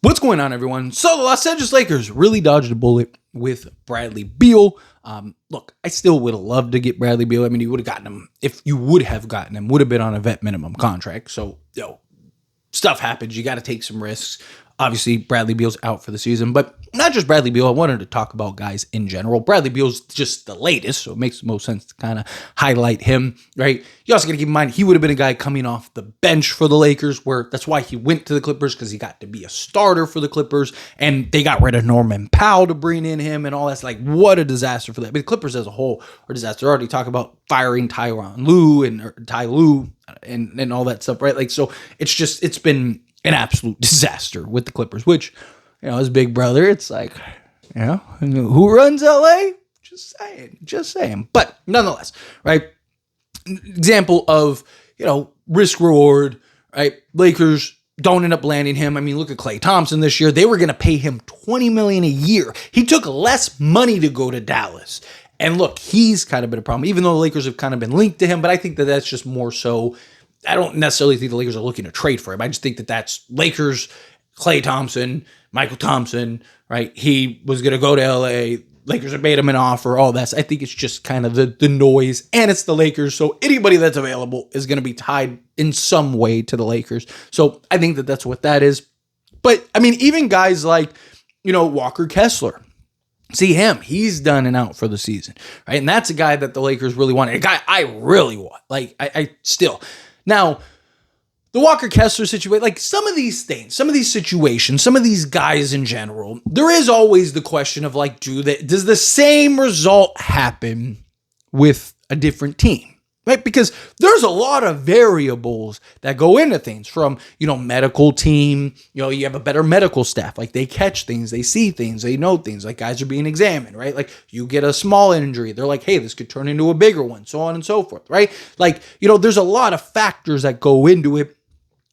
What's going on, everyone? So the Los Angeles Lakers really dodged a bullet with Bradley Beal. Look, I still would have loved to get Bradley Beal. I mean, you would have gotten him. If you would have gotten him, would have been on a vet minimum contract. So, stuff happens. You got to take some risks. Obviously, Bradley Beal's out for the season, but not just Bradley Beal. I wanted to talk about guys in general. Bradley Beal's just the latest, so it makes the most sense to kind of highlight him, right? You also got to keep in mind, he would have been a guy coming off the bench for the Lakers, where that's why he went to the Clippers, because he got to be a starter for the Clippers, and they got rid of Norman Powell to bring in him and all that's like, what a disaster for that. But the Clippers as a whole are a disaster. Already talk about firing Ty Lue and all that stuff, right? Like, so it's been an absolute disaster with the Clippers, which, as big brother, it's like, who runs LA? Just saying. But nonetheless, right? Example of, risk reward, right? Lakers don't end up landing him. I mean, look at Klay Thompson this year. They were going to pay him $20 million a year. He took less money to go to Dallas. And look, he's kind of been a problem, even though the Lakers have kind of been linked to him. But I think that that's just more so, I don't necessarily think the Lakers are looking to trade for him. I just think that that's Lakers, Klay Thompson, Michael Thompson, right? He was going to go to LA. Lakers have made him an offer, all that. I think it's just kind of the noise, and it's the Lakers. So anybody that's available is going to be tied in some way to the Lakers. So I think that that's what that is. But I mean, even guys like, Walker Kessler, see him, he's done and out for the season, right? And that's a guy that the Lakers really wanted, a guy I really want. Like, I still. Now, the Walker Kessler situation, like some of these things, some of these situations, some of these guys in general, there is always the question of like, does the same result happen with a different team? Right? Because there's a lot of variables that go into things from, medical team, you have a better medical staff, like they catch things, they see things, they know things, like guys are being examined, right? Like you get a small injury, they're like, hey, this could turn into a bigger one, so on and so forth, right? Like, there's a lot of factors that go into it.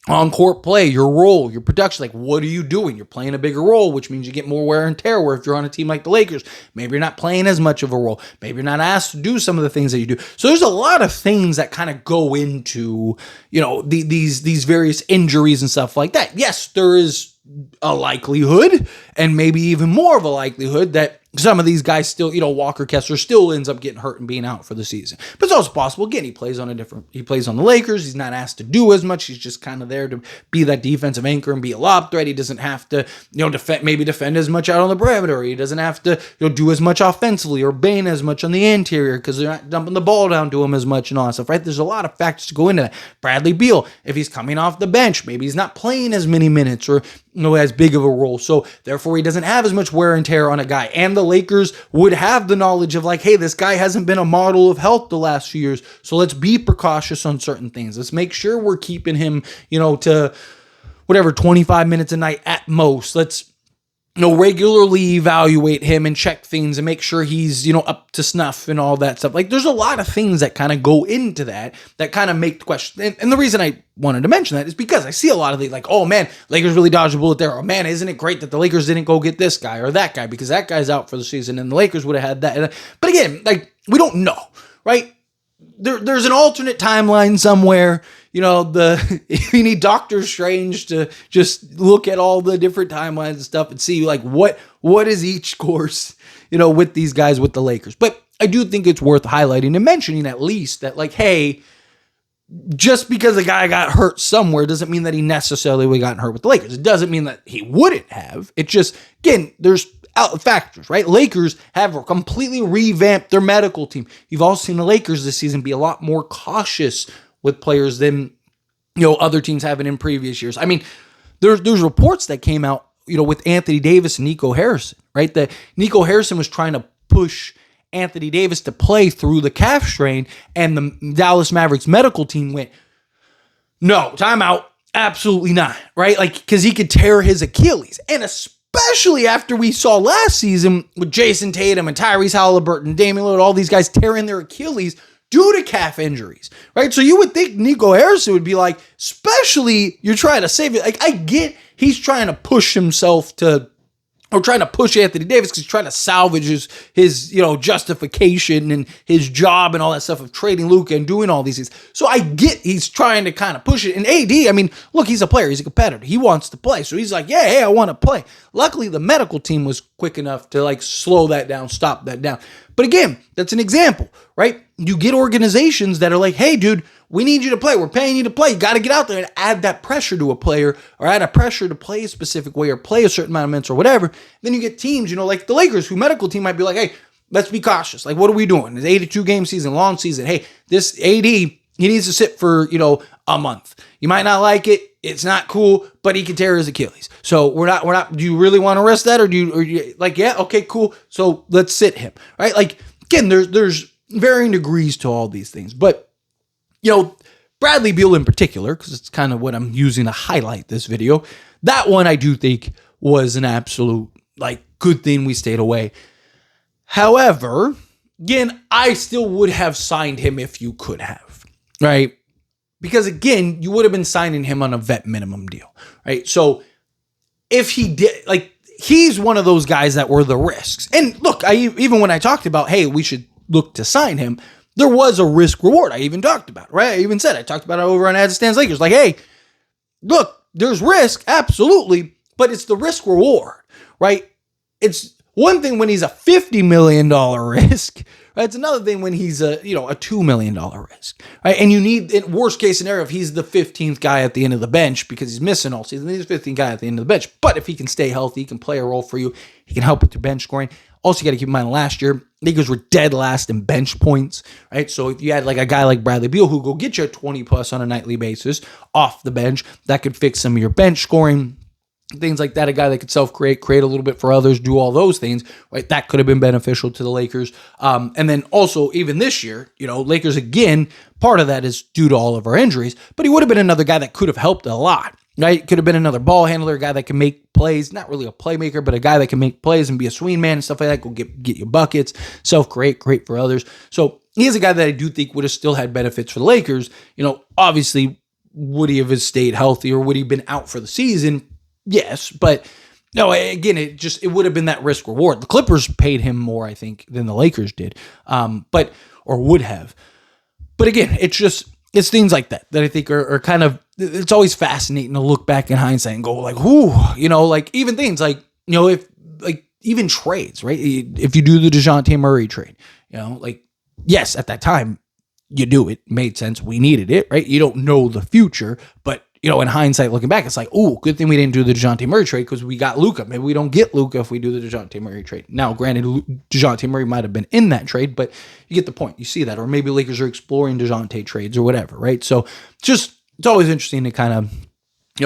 On-court play, your role, your production, like what are you doing? You're playing a bigger role, which means you get more wear and tear, where if you're on a team like the Lakers, maybe you're not playing as much of a role. Maybe you're not asked to do some of the things that you do. So there's a lot of things that kind of go into, these various injuries and stuff like that. Yes, there is a likelihood, and maybe even more of a likelihood, that some of these guys still, Walker Kessler still ends up getting hurt and being out for the season. But it's also possible, again, he plays on the Lakers. He's not asked to do as much. He's just kind of there to be that defensive anchor and be a lob threat. He doesn't have to, defend as much out on the perimeter. He doesn't have to, do as much offensively or bane as much on the interior because they're not dumping the ball down to him as much and all that stuff, right? There's a lot of factors to go into that. Bradley Beal, if he's coming off the bench, maybe he's not playing as many minutes or, as big of a role. So therefore he doesn't have as much wear and tear on a guy. And the Lakers would have the knowledge of like, hey, this guy hasn't been a model of health the last few years. So let's be precautious on certain things. Let's make sure we're keeping him, to whatever, 25 minutes a night at most. Let's, regularly evaluate him and check things and make sure he's, up to snuff and all that stuff. Like there's a lot of things that kind of go into that kind of make the question. And the reason I wanted to mention that is because I see a lot of these like, oh man, Lakers really dodged a bullet there. Oh man, isn't it great that the Lakers didn't go get this guy or that guy because that guy's out for the season and the Lakers would have had that. But again, like we don't know, right? There's an alternate timeline somewhere. If you need Doctor Strange to just look at all the different timelines and stuff and see like what is each course, with these guys with the Lakers. But I do think it's worth highlighting and mentioning at least that like, hey, just because a guy got hurt somewhere doesn't mean that he necessarily would have gotten hurt with the Lakers. It doesn't mean that he wouldn't have. It just, again, there's factors, right? Lakers have completely revamped their medical team. You've also seen the Lakers this season be a lot more cautious with players than, other teams have in previous years. I mean, there's reports that came out, with Anthony Davis and Nico Harrison, right? That Nico Harrison was trying to push Anthony Davis to play through the calf strain, and the Dallas Mavericks medical team went, no, timeout, absolutely not, right? Like, because he could tear his Achilles, and especially after we saw last season with Jason Tatum and Tyrese Halliburton, Damian Lillard, all these guys tearing their Achilles due to calf injuries, right? So you would think Nico Harrison would be like, especially you're trying to save it. Like, I get he's trying to push himself to or trying to push Anthony Davis because he's trying to salvage his justification and his job and all that stuff of trading Luka and doing all these things. So I get he's trying to kind of push it. And AD, I mean, look, he's a player. He's a competitor. He wants to play. So he's like, yeah, hey, I want to play. Luckily, the medical team was quick enough to like slow that down, stop that down. But again, that's an example, right? You get organizations that are like, hey, dude, we need you to play. We're paying you to play. You got to get out there and add that pressure to a player or add a pressure to play a specific way or play a certain amount of minutes or whatever. Then you get teams, like the Lakers, who medical team might be like, hey, let's be cautious. Like, what are we doing? It's 82-game season, long season. Hey, this AD, he needs to sit for, a month. You might not like it. It's not cool, but he can tear his Achilles. So we're not, do you really want to risk that? Or do you like, yeah, okay, cool. So let's sit him, right? Like, again, there's varying degrees to all these things, but Bradley Beal in particular, because it's kind of what I'm using to highlight this video, that one I do think was an absolute, good thing we stayed away. However, again, I still would have signed him if you could have, right? Because again, you would have been signing him on a vet minimum deal, right? So if he did, he's one of those guys that were the risks. And look, even when I talked about, hey, we should look to sign him, there was a risk reward. I even talked about it, right? I talked about it over on As It Stands Lakers. Like, hey, look, there's risk, absolutely, but it's the risk reward, right? It's one thing when he's a $50 million risk, right? It's another thing when he's a $2 million risk, right? And you need, in worst case scenario, if he's the 15th guy at the end of the bench because he's missing all season, he's the 15th guy at the end of the bench. But if he can stay healthy, he can play a role for you, he can help with your bench scoring. Also, you got to keep in mind last year, Lakers were dead last in bench points, right? So if you had a guy like Bradley Beal who go get you 20 plus on a nightly basis off the bench, that could fix some of your bench scoring, things like that. A guy that could self-create, create a little bit for others, do all those things, right? That could have been beneficial to the Lakers. And then also even this year, Lakers again, part of that is due to all of our injuries, but he would have been another guy that could have helped a lot. Right? Could have been another ball handler, a guy that can make plays, not really a playmaker, but a guy that can make plays and be a swing man and stuff like that, go get you buckets, self-create, create for others. So he is a guy that I do think would have still had benefits for the Lakers. Obviously, would he have stayed healthy or would he have been out for the season? Yes, but no, again, it would have been that risk reward. The Clippers paid him more, I think, than the Lakers did, or would have. But again, it's things like that I think are kind of, it's always fascinating to look back in hindsight and go even things if even trades, right? If you do the DeJounte Murray trade, yes, at that time you do it, made sense. We needed it, right? You don't know the future, but in hindsight, looking back, it's like, oh, good thing we didn't do the DeJounte Murray trade because we got Luka. Maybe we don't get Luka if we do the DeJounte Murray trade. Now, granted, DeJounte Murray might have been in that trade, but you get the point. You see that. Or maybe Lakers are exploring DeJounte trades or whatever, right? So it's always interesting to kind of,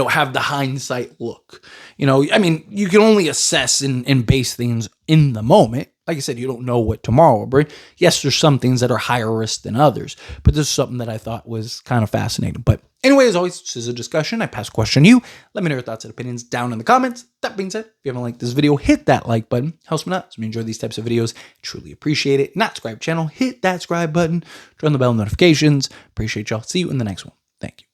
have the hindsight look. You can only assess and base things in the moment. Like I said, you don't know what tomorrow will bring. Yes, there's some things that are higher risk than others, but this is something that I thought was kind of fascinating. But anyway, as always, this is a discussion. I pass a question to you. Let me know your thoughts and opinions down in the comments. That being said, if you haven't liked this video, hit that like button. Helps me out. So if you enjoy these types of videos, truly appreciate it. Not subscribe channel, hit that subscribe button. Turn on the bell notifications. Appreciate y'all. See you in the next one. Thank you.